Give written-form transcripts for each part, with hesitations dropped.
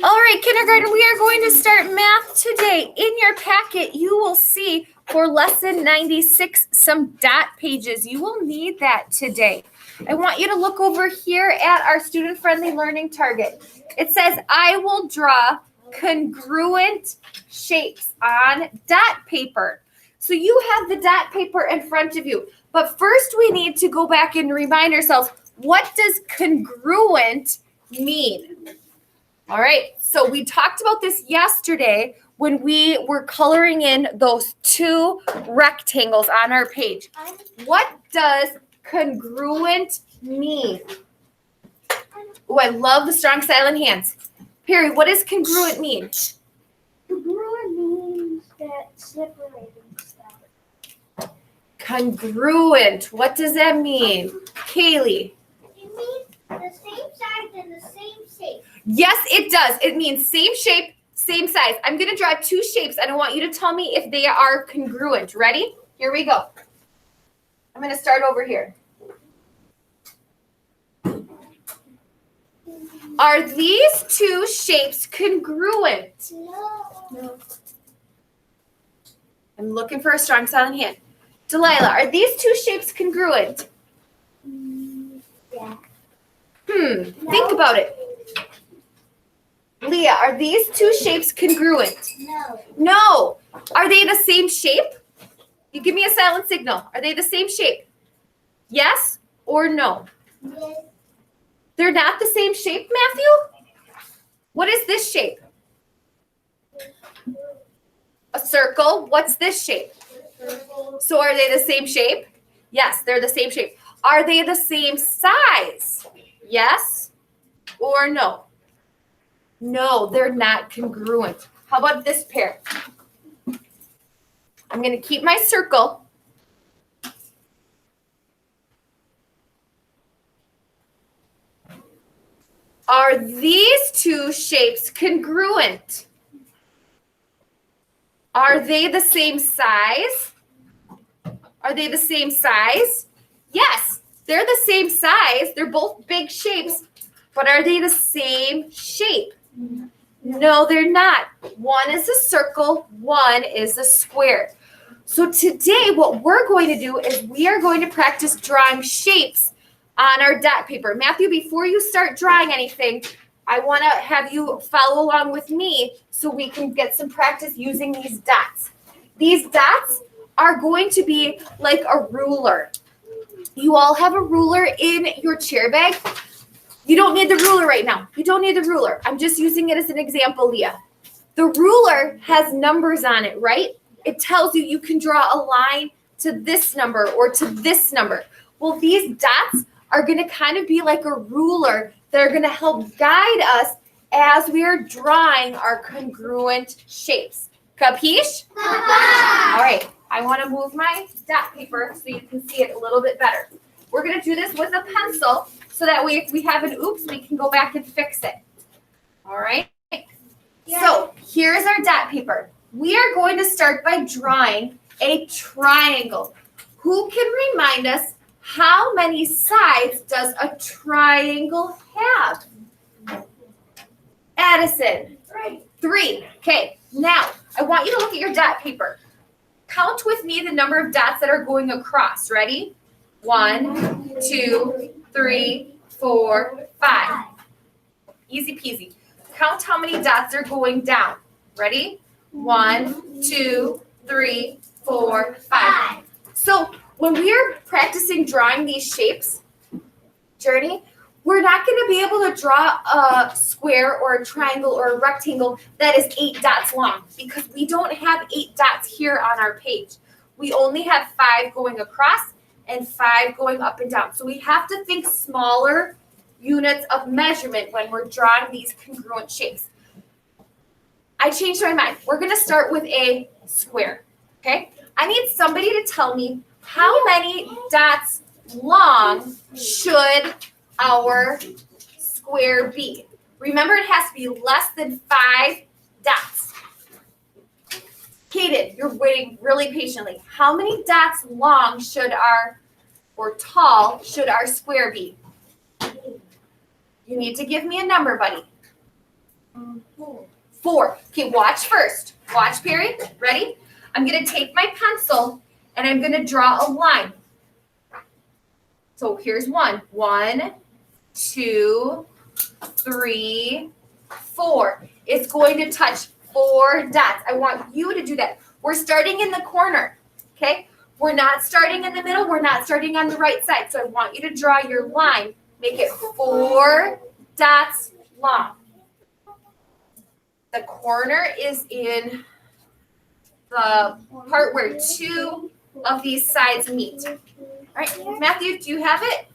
All right, kindergarten, we are going to start math today. In your packet, you will see for lesson 96 some dot pages. You will need that today. I want you to look over here at our student-friendly learning target. It says, I will draw congruent shapes on dot paper. So you have the dot paper in front of you. But first we need to go back and remind ourselves, what does congruent mean? All right, so we talked about this yesterday when we were coloring in those two rectangles on our page. What does congruent mean? Oh, I love the strong silent hands. Perry, what does congruent mean? Congruent means that separating stuff. Congruent, what does that mean? Kaylee. It means the same size and the same shape. Yes, it does. It means same shape, same size. I'm going to draw two shapes, and I want you to tell me if they are congruent. Ready? Here we go. I'm going to start over here. Are these two shapes congruent? No. I'm looking for a strong silent hand. Delilah, are these two shapes congruent? Yeah. Think about it. Leah, are these two shapes congruent? No. No. Are they the same shape? You give me a silent signal. Are they the same shape? Yes or no? Yes. They're not the same shape, Matthew? What is this shape? A circle. What's this shape? So are they the same shape? Yes, they're the same shape. Are they the same size? Yes or no? No, they're not congruent. How about this pair? I'm going to keep my circle. Are these two shapes congruent? Are they the same size? Are they the same size? Yes, they're the same size. They're both big shapes, but are they the same shape? No, they're not. One is a circle, one is a square. So today what we're going to do is we are going to practice drawing shapes on our dot paper. Matthew, before you start drawing anything, I want to have you follow along with me so we can get some practice using these dots. These dots are going to be like a ruler. You all have a ruler in your chair bag. You don't need the ruler right now. You don't need the ruler. I'm just using it as an example, Leah. The ruler has numbers on it, right? It tells you you can draw a line to this number or to this number. Well, these dots are going to kind of be like a ruler that are going to help guide us as we are drawing our congruent shapes. Capiche? All right. I want to move my dot paper so you can see it a little bit better. We're going to do this with a pencil so that way if we have an oops, we can go back and fix it. All right? Yeah. So here's our dot paper. We are going to start by drawing a triangle. Who can remind us how many sides does a triangle have? Addison. 3. Okay, now I want you to look at your dot paper. Count with me the number of dots that are going across. Ready? 1, 2, 3, 4, 5. Easy peasy. Count how many dots are going down. Ready? 1, 2, 3, 4, 5. So when we are practicing drawing these shapes, Journey, we're not going to be able to draw a square or a triangle or a rectangle that is 8 dots long because we don't have 8 dots here on our page. We only have 5 going across and 5 going up and down. So we have to think smaller units of measurement when we're drawing these congruent shapes. I changed my mind. We're going to start with a square, okay? I need somebody to tell me how many dots long should our square be. Remember, it has to be less than 5 dots. Kaden, you're waiting really patiently. How many dots long should our or tall should our square be? You need to give me a number, buddy. 4. Okay, watch first. Watch, Perry. Ready? I'm going to take my pencil and I'm going to draw a line. So here's 1. 1, 2, 3, 4. It's going to touch 4 dots. I want you to do that. We're starting in the corner, okay? We're not starting in the middle. We're not starting on the right side. So I want you to draw your line. Make it 4 dots long. The corner is in the part where 2 of these sides meet. All right, Matthew, do you have it?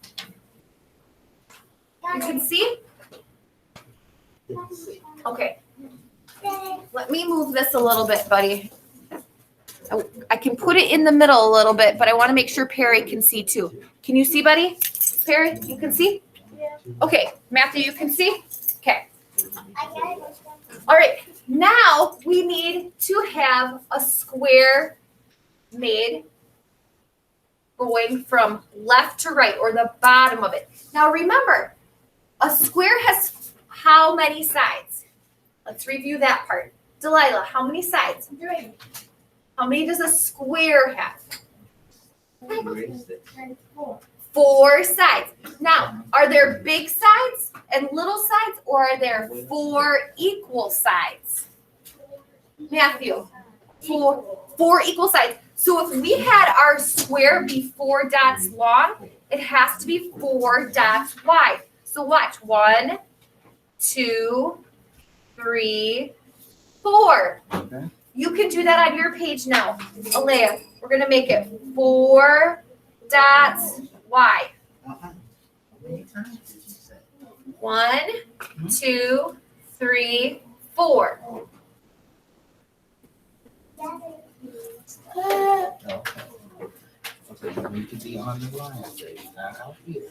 You can see? Okay. Let me move this a little bit, buddy. I can put it in the middle a little bit, but I want to make sure Perry can see too. Can you see, buddy? Perry, you can see? Okay, Matthew, you can see? Okay. All right, now we need to have a square made going from left to right, or the bottom of it. Now remember, a square has how many sides? Let's review that part. Delilah, how many sides? 3. How many does a square have? 4. 4 sides. Now, are there big sides and little sides, or are there 4 equal sides? Matthew, 4 equal sides. So if we had our square be 4 dots long, it has to be 4 dots wide. So watch. 1, 2, 3, 4. Okay. You can do that on your page now. Alea, we're going to make it 4 dots wide. How many times did you say? 1, 2, 3, 4. Okay. Okay, you need to be on the line, baby, not out here.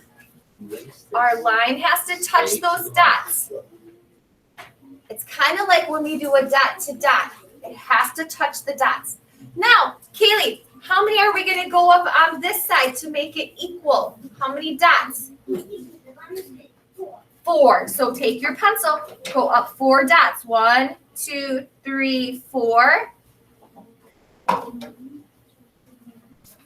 Raise this. Our line has to touch those dots. It's kind of like when we do a dot to dot. It has to touch the dots. Now, Kaylee, how many are we going to go up on this side to make it equal? How many dots? 4. So take your pencil, go up 4 dots. 1, 2, 3, 4.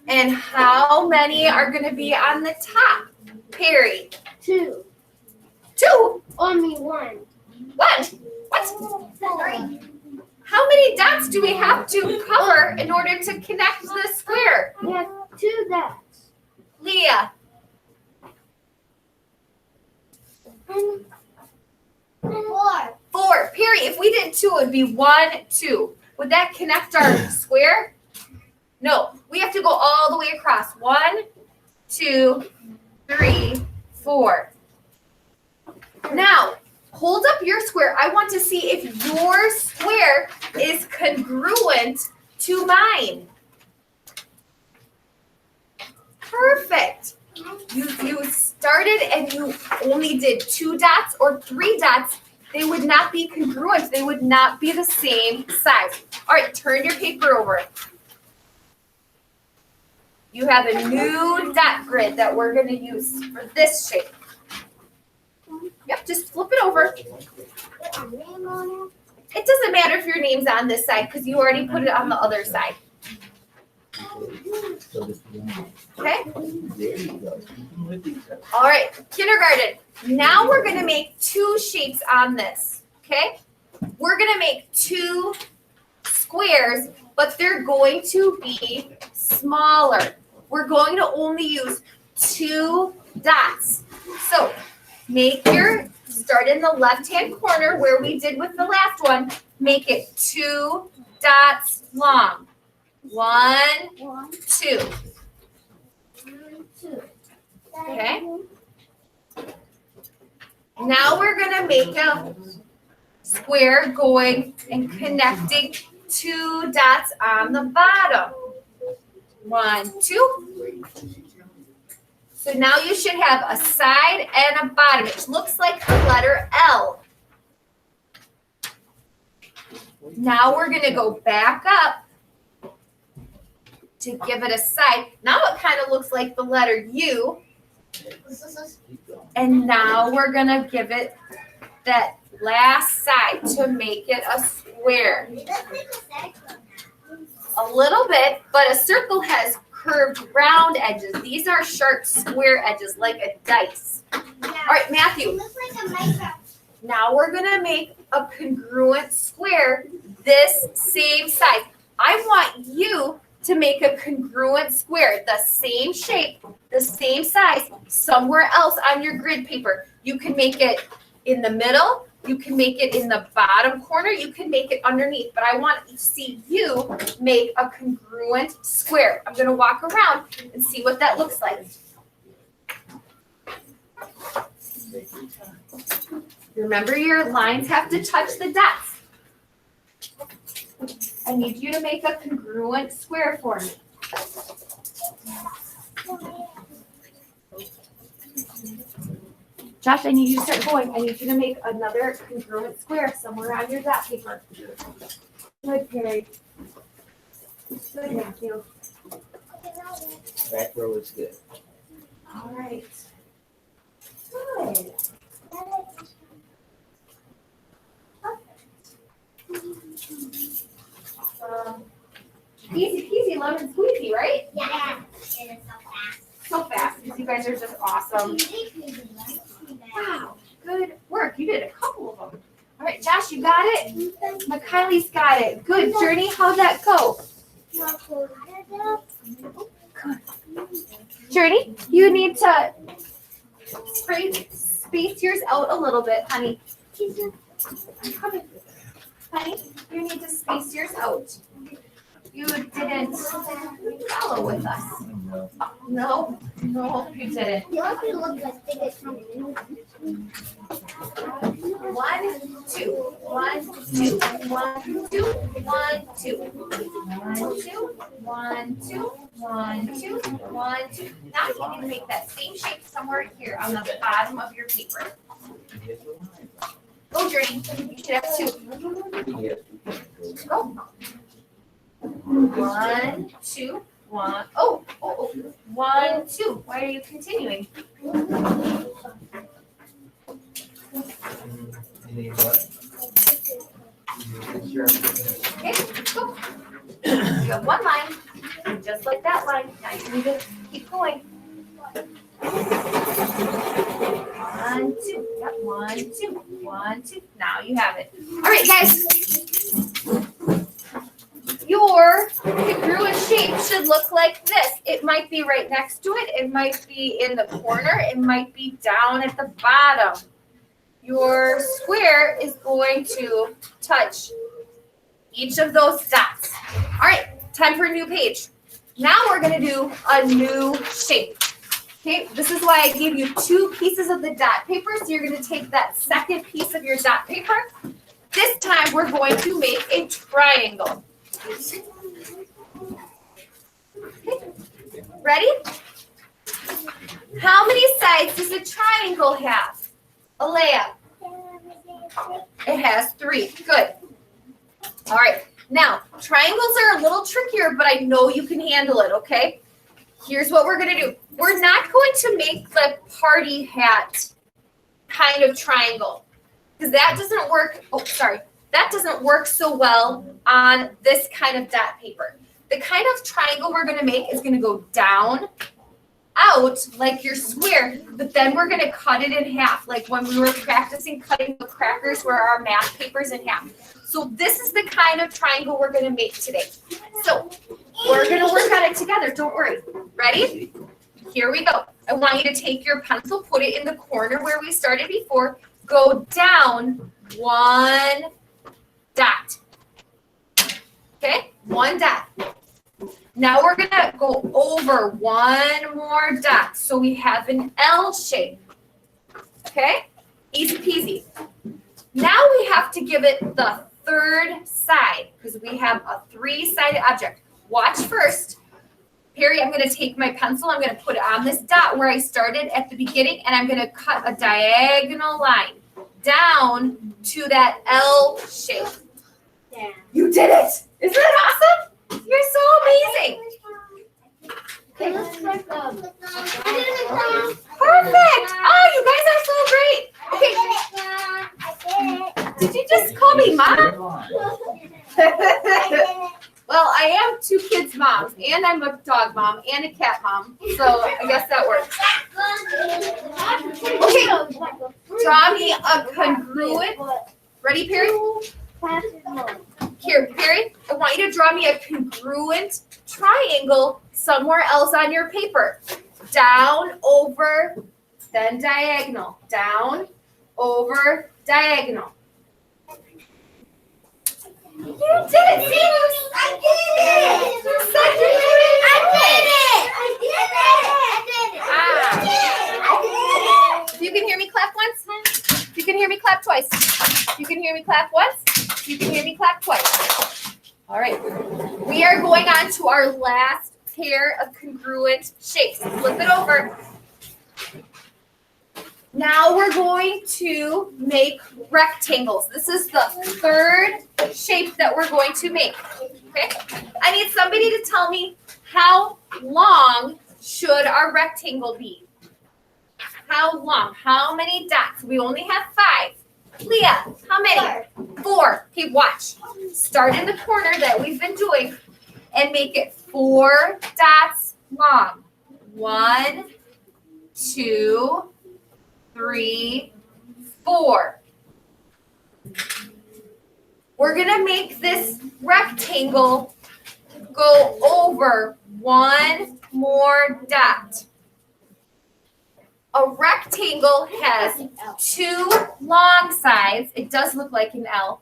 And how many are going to be on the top? Perry. 2. 2. Only 1. What? What? 3. How many dots do we have to cover in order to connect the square? We have 2 dots. Leah. 4. 4. Perry, if we did 2, it would be 1, 2. Would that connect our square? No. We have to go all the way across. 1, 2, 3, 4. Now, hold up your square. I want to see if your square is congruent to mine. Perfect. You started and you only did 2 dots or 3 dots. They would not be congruent. They would not be the same size. All right, turn your paper over. You have a new dot grid that we're going to use for this shape. Yep, just flip it over. It doesn't matter if your name's on this side because you already put it on the other side. Okay? There you go. All right, kindergarten. Now we're going to make 2 shapes on this. Okay? We're going to make 2 squares, but they're going to be smaller. We're going to only use 2 dots. So start in the left-hand corner where we did with the last one. Make it 2 dots long. 1, 2. 2. Okay. Now we're going to make a square going and connecting 2 dots on the bottom. 1, 2. So now you should have a side and a bottom. It looks like the letter L. Now we're going to go back up to give it a side. Now it kind of looks like the letter U. Keep going. And now we're gonna give it that last side to make it a square. A little bit, but a circle has curved round edges. These are sharp square edges like a dice. All right, Matthew. It looks like a Minecraft. Now we're gonna make a congruent square this same size. I want you to make a congruent square, the same shape, the same size, somewhere else on your grid paper. You can make it in the middle, you can make it in the bottom corner, you can make it underneath, but I want to see you make a congruent square. I'm gonna walk around and see what that looks like. Take your time. Remember, your lines have to touch the dots. I need you to make a congruent square for me. Josh, I need you to start going. I need you to make another congruent square somewhere on your dot paper. Good, Perry. Good, Matthew. Back row is good. All right. Good. Easy peasy lemon squeezy, right? Yeah. It is so fast. So fast because you guys are just awesome. Wow, good work. You did a couple of them. All right, Josh, you got it? McKiley's got it. Good. Journey, how'd that go? Journey, you need to space yours out a little bit, honey. I'm coming. Honey, you need to space yours out. You didn't follow with us. No, you didn't. You also look like they get from 1, 2, 1, 2, 1, 2, 1, 2, 1, 2, 1, 2, 1, 2, 1, 2. Now you need to make that same shape somewhere here on the bottom of your paper. Go, Journey. You should have 2. Go. 1, 2, 1. Oh. 1, 2. Why are you continuing? You need what? Okay, go. You have 1 line, just like that line. Now you need to keep going. 1, 2. Yep, 1, 2. 1, 2. Now you have it. All right, guys. Your congruent shape should look like this. It might be right next to it. It might be in the corner. It might be down at the bottom. Your square is going to touch each of those dots. All right, time for a new page. Now we're going to do a new shape. Okay, this is why I gave you 2 pieces of the dot paper. So you're going to take that second piece of your dot paper. This time we're going to make a triangle. Okay. Ready? How many sides does a triangle have? Alea. It has 3. Good. All right. Now, triangles are a little trickier, but I know you can handle it, okay? Here's what we're going to do. We're not going to make the party hat kind of triangle because that doesn't work. Oh, sorry. That doesn't work so well on this kind of dot paper. The kind of triangle we're going to make is going to go down, out like your square, but then we're going to cut it in half, like when we were practicing cutting the crackers where our math papers in half. So this is the kind of triangle we're going to make today. So we're going to work on it together. Don't worry. Ready? Here we go. I want you to take your pencil, put it in the corner where we started before, go down 1 dot. Okay, 1 dot. Now we're gonna go over 1 more dot. So we have an L shape. Okay, easy peasy. Now we have to give it the 3rd side because we have a 3-sided object. Watch first. Perry, I'm gonna take my pencil, I'm gonna put it on this dot where I started at the beginning, and I'm gonna cut a diagonal line down to that L shape. Yeah. You did it! Isn't that awesome? You're so amazing. It looks like Perfect. Oh, you guys are so great. Okay, did you just call me mom? Well, I am 2 kids' moms, and I'm a dog mom and a cat mom, so I guess that works. Okay, draw me a congruent. Ready, Perry? Here, Perry, I want you to draw me a congruent triangle somewhere else on your paper. Down, over, then diagonal. Down, over, diagonal. You did it! See? I did it! You said you did it! I did it! If you can hear me clap once, if you can hear me clap twice. If you can hear me clap once, if you can hear me clap twice. All right. We are going on to our last pair of congruent shapes. Flip it over. Now we're going to make rectangles. This is the 3rd shape that we're going to make. Okay? I need somebody to tell me how long should our rectangle be? How long? How many dots? We only have 5. Leah, how many? 4. Okay, watch. Start in the corner that we've been doing and make it 4 dots long. 1, 2, 3, 4. We're going to make this rectangle go over 1 more dot. A rectangle has 2 long sides. It does look like an L.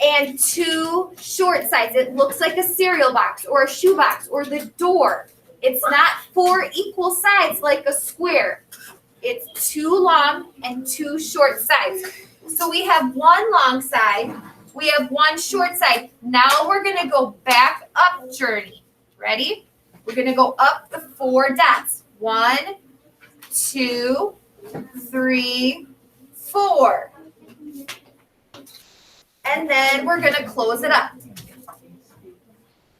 And 2 short sides. It looks like a cereal box or a shoe box or the door. It's not 4 equal sides like a square. It's 2 long and 2 short sides. So we have 1 long side. We have 1 short side. Now we're going to go back up journey. Ready? We're going to go up the 4 dots. 1, 2, 3, 4. And then we're going to close it up.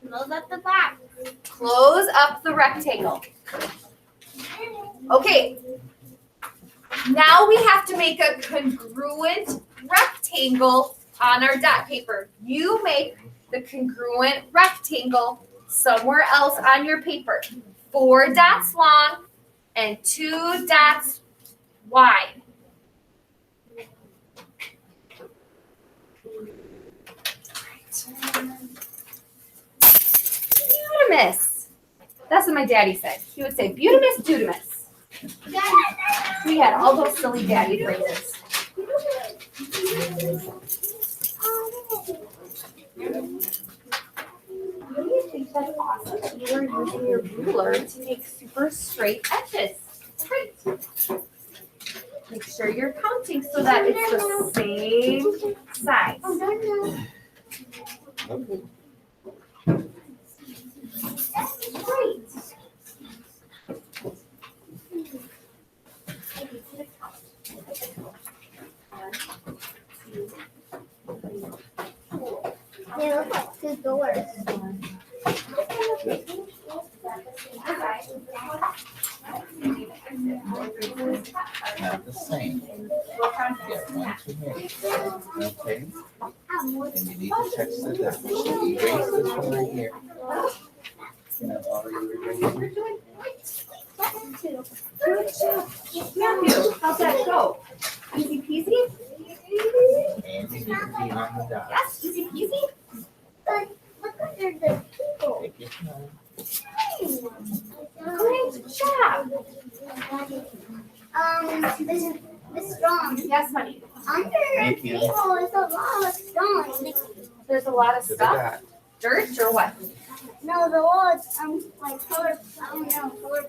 Close up the box. Close up the rectangle. Okay. Now we have to make a congruent rectangle on our dot paper. You make the congruent rectangle somewhere else on your paper. 4 dots long and 2 dots wide. Beautimus. That's what my daddy said. He would say, Beautimus, Dudamus. We had all those silly daddy phrases. Wouldn't you think that's awesome that you were using your ruler to make super straight edges? Great. Make sure you're counting so that it's the same size. Great. They look like 2 doors. Not the same. Get 1 too many. Okay? And you need to touch the dot. So erase this one right here. And I've already erased it. Good job. Matthew, how's that go? Easy peasy? And you need to be on the dot. Yes, easy peasy. Look under the people. Take your time. Great job. This strong. Yes, honey. Under the Thank you. people is a lot of stone. There's a lot of To the stuff. dot. Dirt or what? No, the wall is like color. I don't know, color.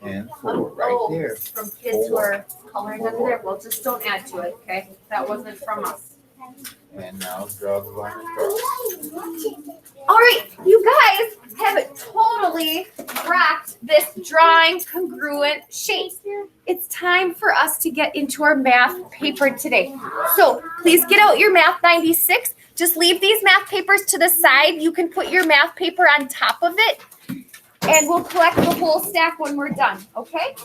And 4 right there. From kids who are coloring under there. Well, just don't add to it, okay? That wasn't from us. And now draw the line across. All right, you guys have totally rocked this drawing congruent shape. It's time for us to get into our math paper today. So please get out your Math 96. Just leave these math papers to the side. You can put your math paper on top of it, and we'll collect the whole stack when we're done, okay?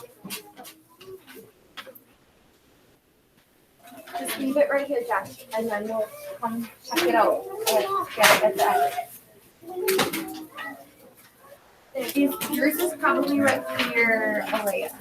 Just leave it right here, Josh, and then we'll come check it out. At the end. Yours is probably right here, Alea.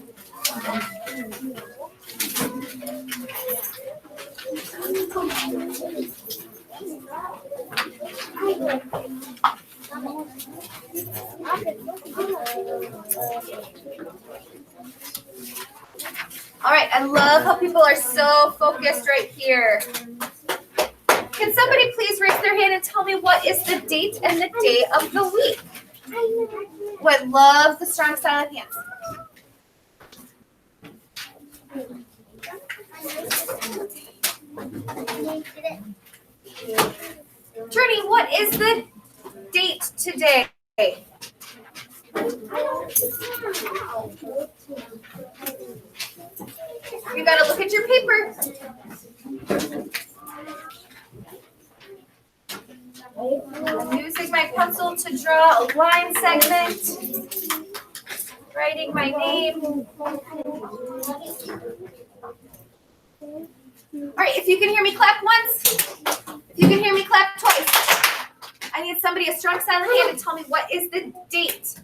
All right, I love how people are so focused right here. Can somebody please raise their hand and tell me what is the date and the day of the week? Would love the strong silent hands. Journey, what is the date today? You gotta look at your paper. I'm using my pencil to draw a line segment. Writing my name. All right, if you can hear me clap once. If you can hear me clap twice. I need somebody, a strong silent hand, to tell me what is the date.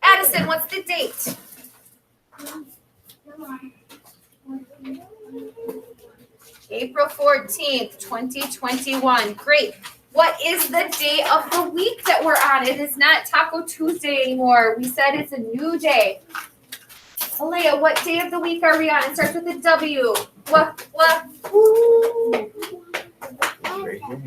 Addison, what's the date? April 14th, 2021. Great. What is the day of the week that we're on? It is not Taco Tuesday anymore. We said it's a new day. Alea, what day of the week are we on? It starts with a W. What? Ooh.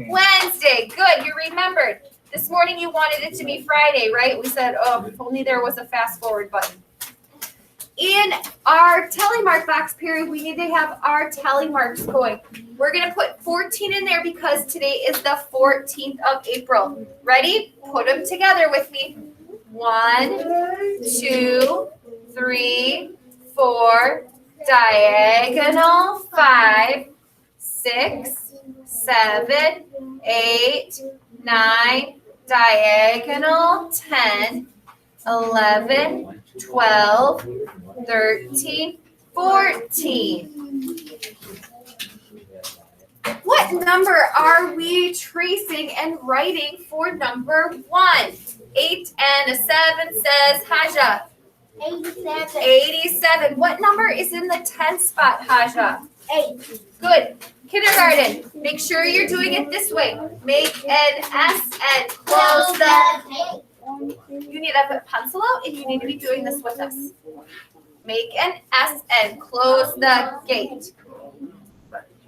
Wednesday. Good. You remembered. This morning you wanted it to be Friday, right? We said, oh, if only there was a fast forward button. In our tally mark box period, we need to have our tally marks going. We're going to put 14 in there because today is the 14th of April. Ready? Put them together with me. 1, 2, 3, 4, diagonal 5, 6, 7, 8, 9, diagonal 10, 11, 12, 13, 14. What number are we tracing and writing for number 1? 8 and a 7 says Haja. 87. 87. What number is in the 10th spot, Haja? 8. Good. Kindergarten. Make sure you're doing it this way. Make an S and close the. You need to put a pencil out and you need to be doing this with us. Make an S and close the gate.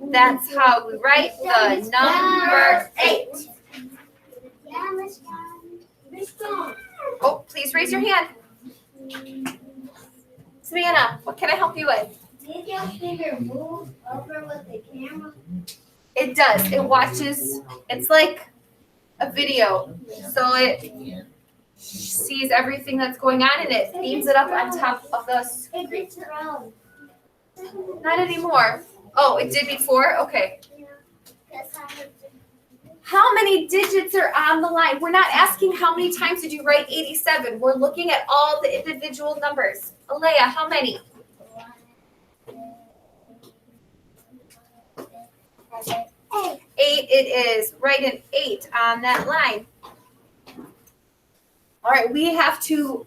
That's how we write the number 8. Oh, please raise your hand. Savannah, what can I help you with? Did your finger move over with the camera? It does. It watches. It's like a video. So it sees everything that's going on and it beams it up on top of the screen. It's wrong. Not anymore. Oh, it did before? Okay. How many digits are on the line? We're not asking how many times did you write 87. We're looking at all the individual numbers. Alea, how many? 8 it is. Write an 8 on that line. All right, we have to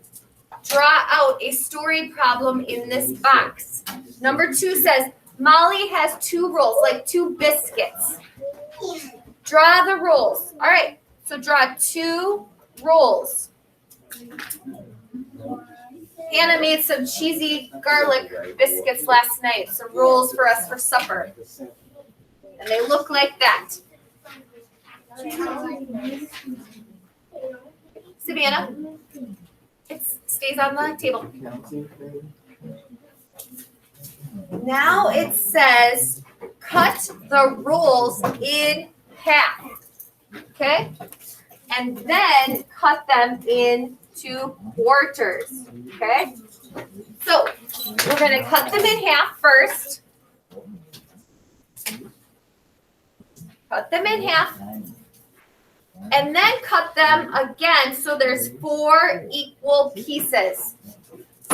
draw out a story problem in this box. Number 2 says, Molly has 2 rolls, like 2 biscuits. Draw the rolls. All right, so draw 2 rolls. Hannah made some cheesy garlic biscuits last night, some rolls for us for supper. And they look like that. Savannah, it stays on the table. Now it says cut the rolls in half. Okay? And then cut them into quarters. Okay? So we're going to cut them in half first. Cut cut them in half, and then cut them again so there's 4 equal pieces.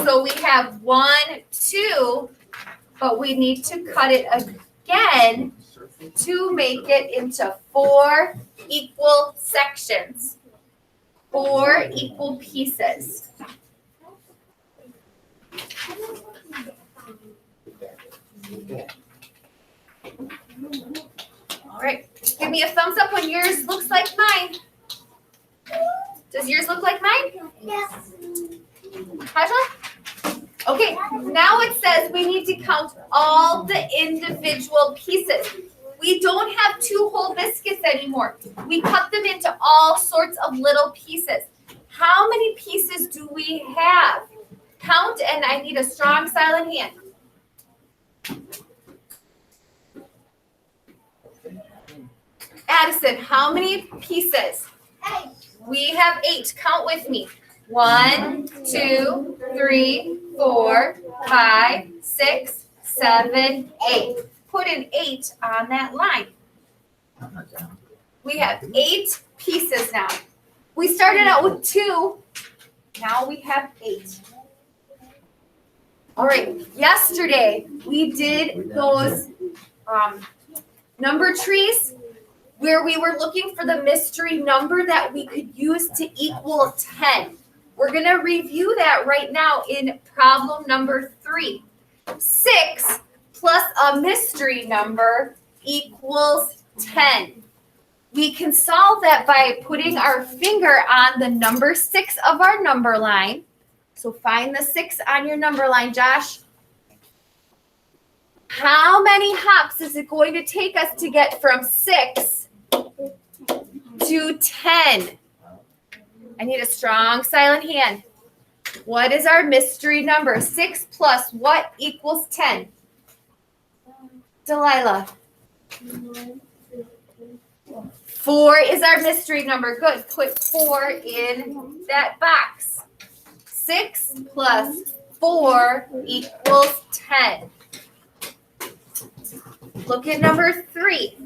So we have 1, 2, but we need to cut it again to make it into 4 equal sections, 4 equal pieces. All right, give me a thumbs up when yours looks like mine. Does yours look like mine? Yes. Tasha? Okay, now it says we need to count all the individual pieces. We don't have 2 whole biscuits anymore. We cut them into all sorts of little pieces. How many pieces do we have? Count, and I need a strong silent hand. Addison, how many pieces? 8. We have 8. Count with me. 1, 2, 3, 4, 5, 6, 7, 8. Put an 8 on that line. We have 8 pieces now. We started out with 2. Now we have 8. All right. Yesterday we did those number trees where we were looking for the mystery number that we could use to equal 10. We're going to review that right now in problem number 3. 6 plus a mystery number equals 10. We can solve that by putting our finger on the number 6 of our number line. So find the 6 on your number line, Josh. How many hops is it going to take us to get from 6 to 10? I need a strong silent hand. What is our mystery number? 6 plus what equals 10? Delilah. 4 is our mystery number. Good. Put 4 in that box. 6 plus 4 equals 10. Look at number 3.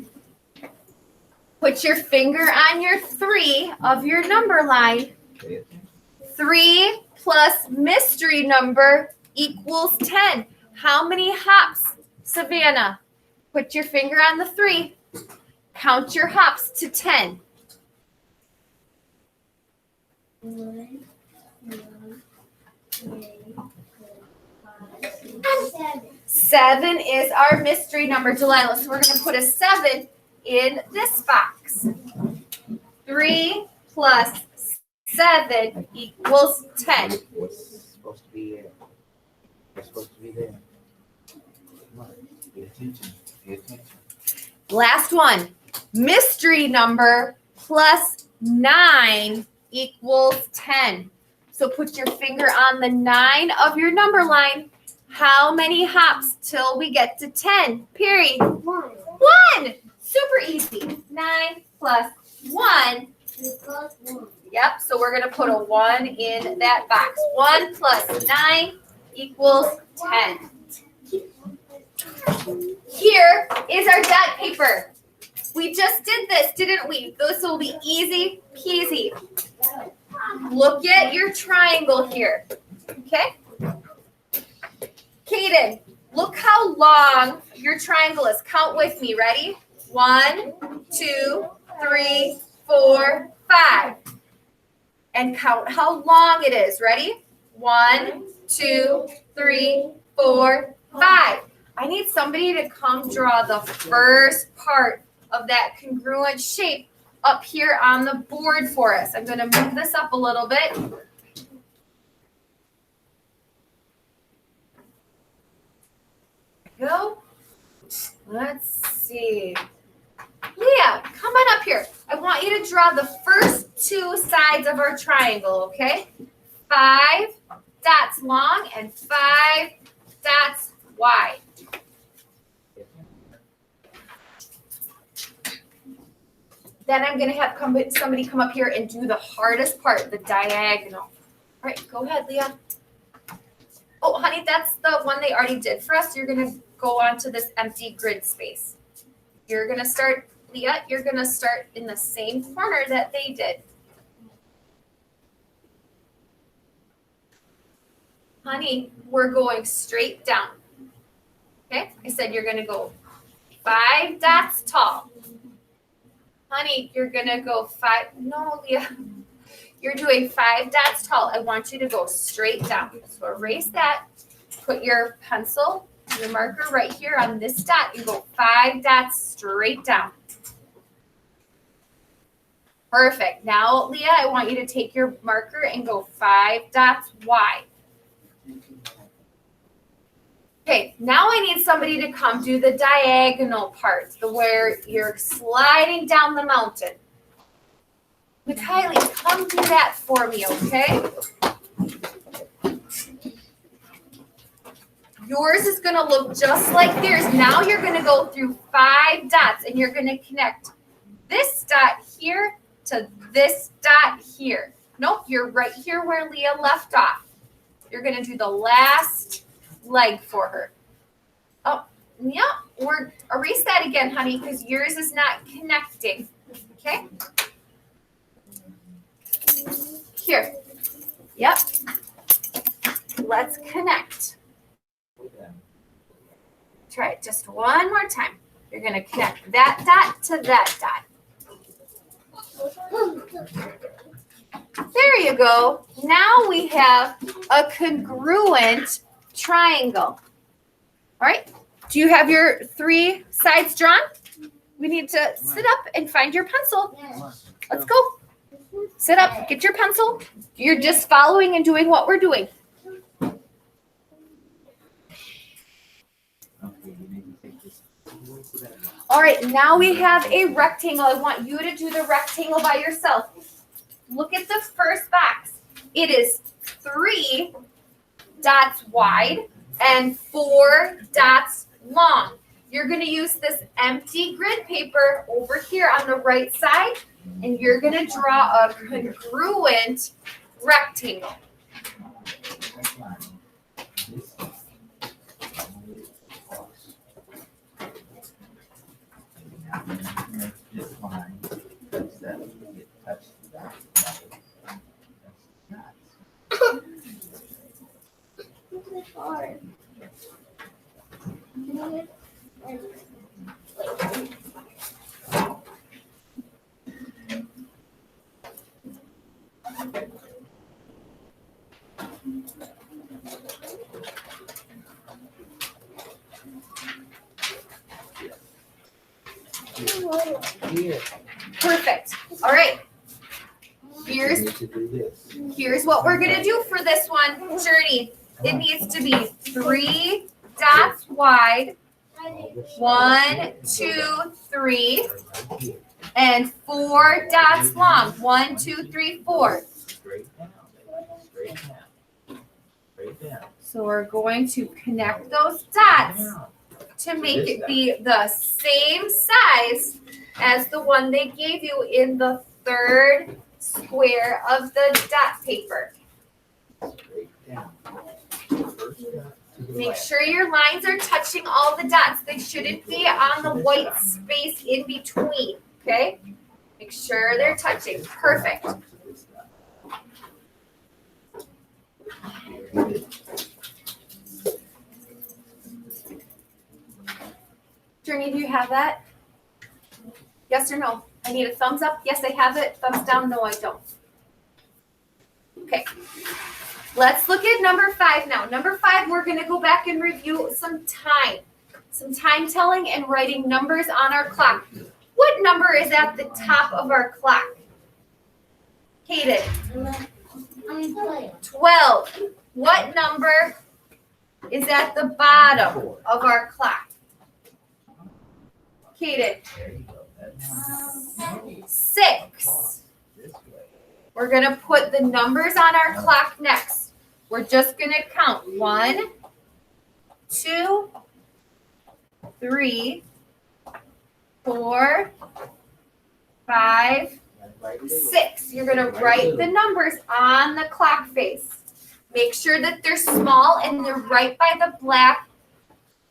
Put your finger on your 3 of your number line. 3 plus mystery number equals 10. How many hops, Savannah? Put your finger on the 3. Count your hops to 10. 1, 2, 3, 4, 5, 6, 7. 7 is our mystery number, Delilah. So we're going to put a 7 in this box. 3 plus 7 equals 10. What's supposed to be there? What's supposed to be there? Come on, pay attention. Pay attention. Last one. Mystery number plus 9 equals 10. So put your finger on the 9 of your number line. How many hops till we get to 10? Perry. 1. 1. Super easy. 9 plus 1. Equals 1. Yep, so we're going to put a 1 in that box. 1 plus 9 equals 10. Here is our dot paper. We just did this, didn't we? This will be easy peasy. Look at your triangle here. Okay? Kaden, look how long your triangle is. Count with me. Ready? 1, 2, 3, 4, 5. And count how long it is. Ready? 1, 2, 3, 4, 5. I need somebody to come draw the first part of that congruent shape up here on the board for us. I'm going to move this up a little bit. There we go. Let's see. Leah, come on up here. I want you to draw the first 2 sides of our triangle, okay? 5 dots long and 5 dots wide. Then I'm going to have somebody come up here and do the hardest part, the diagonal. All right, go ahead, Leah. Oh, honey, that's the one they already did for us. You're going to go on to this empty grid space. You're going to start Leah, you're going to start in the same corner that they did. Honey, we're going straight down. Okay, I said you're going to go 5 dots tall. Honey, you're going to go 5. No, Leah. You're doing 5 dots tall. I want you to go straight down. So erase that. Put your pencil, your marker right here on this dot. You go 5 dots straight down. Perfect. Now, Leah, I want you to take your marker and go 5 dots wide. Okay, now I need somebody to come do the diagonal part, where you're sliding down the mountain. Mikaylee, come do that for me, okay? Yours is going to look just like theirs. Now you're going to go through 5 dots, and you're going to connect this dot here to this dot here. Nope, you're right here where Leah left off. You're going to do the last leg for her. Oh, yeah, erase that again, honey, because yours is not connecting. Okay? Here. Yep. Let's connect. Try it just one more time. You're going to connect that dot to that dot. There you go. Now we have a congruent triangle. All right. Do you have your 3 sides drawn? We need to sit up and find your pencil. Let's go. Sit up. Get your pencil. You're just following and doing what we're doing. All right. Now we have a rectangle. I want you to do the rectangle by yourself. Look at the first box. It is 3 dots wide and 4 dots long. You're going to use this empty grid paper over here on the right side, and you're going to draw a congruent rectangle. Perfect. All right. Here's what we're going to do for this one, Journey. It needs to be 3 dots wide, 1, 2, 3, and 4 dots long. 1, 2, 3, 4. So we're going to connect those dots to make it be the same size as the one they gave you in the 3rd square of the dot paper. Make sure your lines are touching all the dots. They shouldn't be on the white space in between, okay? Make sure they're touching. Perfect. Journey, do you have that? Yes or no? I need a thumbs up. Yes, I have it. Thumbs down. No, I don't. Okay. Let's look at number 5 now. Number 5, we're going to go back and review some time telling and writing numbers on our clock. What number is at the top of our clock? Hayden. 12. What number is at the bottom of our clock? Hayden. 6. We're going to put the numbers on our clock next. We're just going to count 1, 2, 3, 4, 5, 6. You're going to write the numbers on the clock face. Make sure that they're small and they're right by the black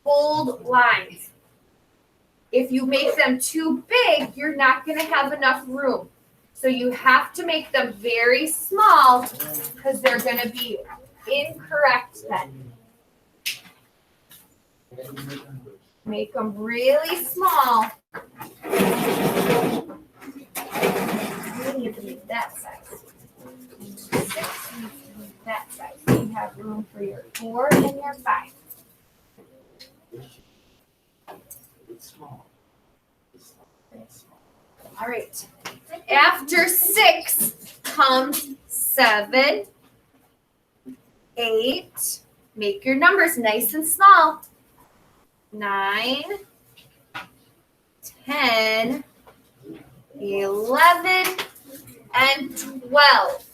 bold lines. If you make them too big, you're not going to have enough room. So you have to make them very small because they're going to be incorrect then. Make them really small. You need to make that size. 6 needs to be that size. So you have room for your 4 and your 5. It's small. All right. After 6 comes 7, 8. Make your numbers nice and small. 9, 10, 11, and 12.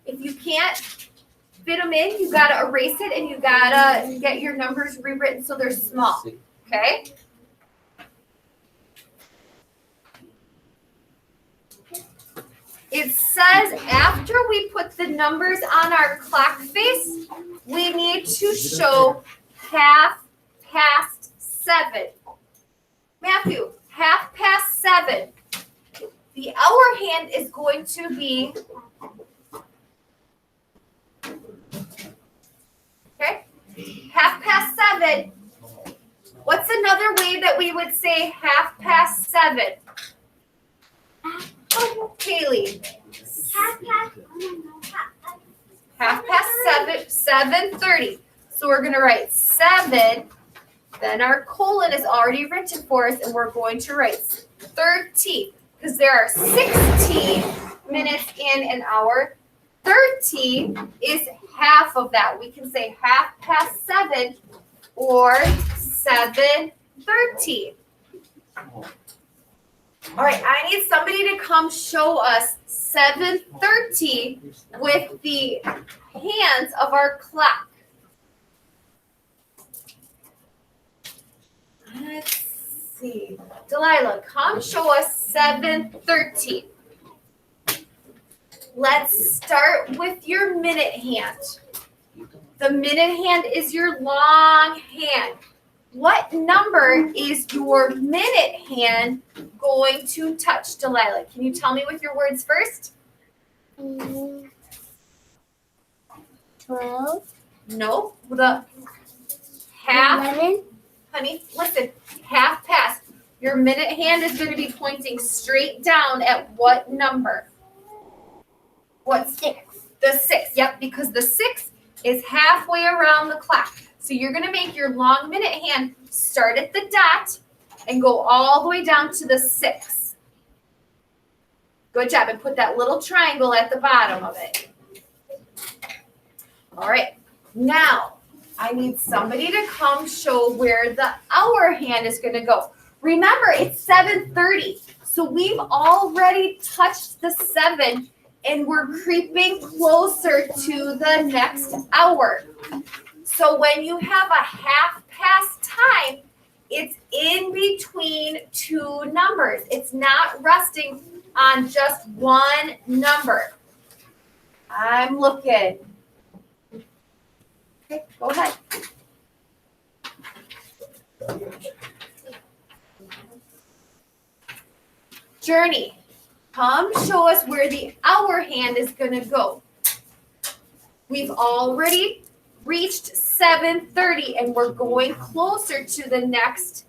If you can't fit them in, you gotta erase it and you gotta get your numbers rewritten so they're small. Okay? It says after we put the numbers on our clock face, we need to show half past 7. Matthew, half past 7. The hour hand is going to be, okay, half past 7. What's another way that we would say half past 7? Kaylee. Half past 7:30. So we're going to write 7. Then our colon is already written for us, and we're going to write 30 because there are 60 minutes in an hour. 30 is half of that. We can say half past 7 or 7:30. All right, I need somebody to come show us 7:30 with the hands of our clock. Let's see. Delilah, come show us 7:30. Let's start with your minute hand. The minute hand is your long hand. What number is your minute hand going to touch, Delilah? Can you tell me with your words first? 12. No, the half. 11. Honey, listen, half past. Your minute hand is going to be pointing straight down at what number? What? 6. The 6. Yep, because the 6 is halfway around the clock. So you're going to make your long minute hand start at the dot and go all the way down to the 6. Good job. And put that little triangle at the bottom of it. All right. Now, I need somebody to come show where the hour hand is going to go. Remember, it's 7:30. So we've already touched the 7 and we're creeping closer to the next hour. So when you have a half past time, it's in between 2 numbers. It's not resting on just one number. I'm looking. Okay, go ahead. Journey, come show us where the hour hand is going to go. We've already reached 7:30 and we're going closer to the next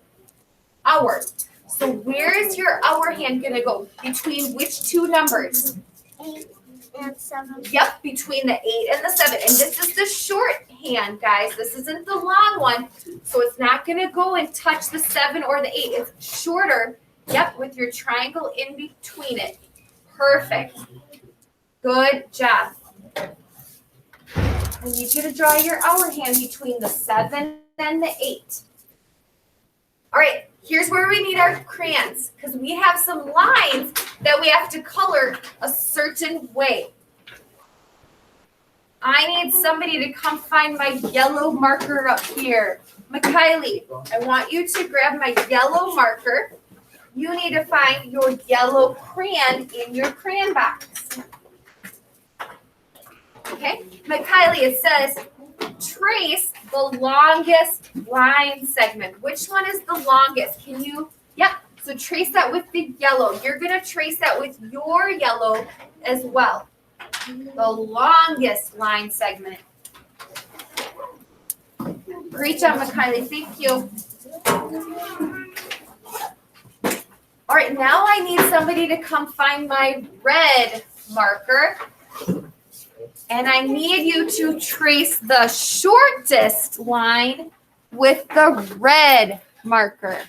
hour. So where is your hour hand going to go? Between which 2 numbers? 8 and 7. Yep, between the 8 and the 7. And this is the short hand, guys. This isn't the long one. So it's not going to go and touch the 7 or the 8. It's shorter. Yep, with your triangle in between it. Perfect. Good job. I need you to draw your hour hand between the 7 and the 8. All right, here's where we need our crayons because we have some lines that we have to color a certain way. I need somebody to come find my yellow marker up here. Mikaylee, I want you to grab my yellow marker. You need to find your yellow crayon in your crayon box. Okay, Mikaylee, it says trace the longest line segment. Which one is the longest? Can you Yep. So trace that with the yellow. You're going to trace that with your yellow as well. The longest line segment. Great job, McKiley. Thank you. All right, now I need somebody to come find my red marker. And I need you to trace the shortest line with the red marker.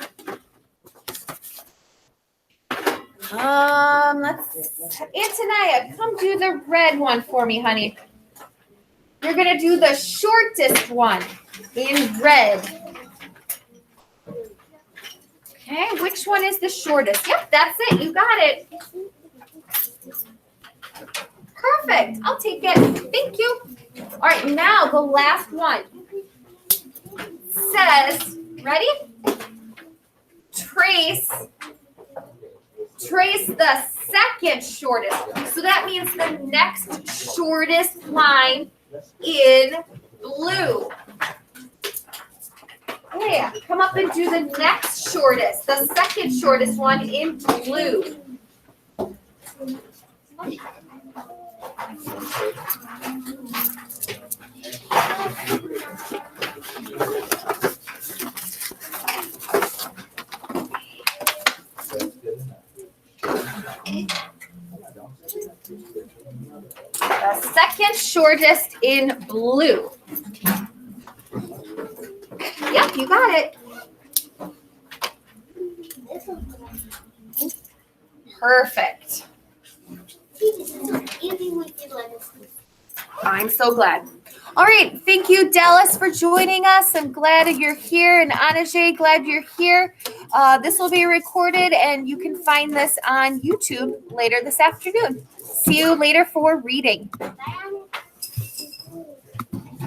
Antonia, come do the red one for me, honey. You're gonna do the shortest one in red. Okay, which one is the shortest? Yep, that's it. You got it. Perfect. I'll take it. Thank you. All right, now the last one says, ready? Trace the second shortest. So that means the next shortest line in blue. Yeah, come up and do the next shortest, the second shortest one in blue. The second shortest in blue. Yep, you got it. Perfect. I'm so glad. All right, thank you, Dallas, for joining us. I'm glad you're here, and Anajay, glad you're here. This will be recorded, and you can find this on YouTube later this afternoon. See you later for reading. Bye.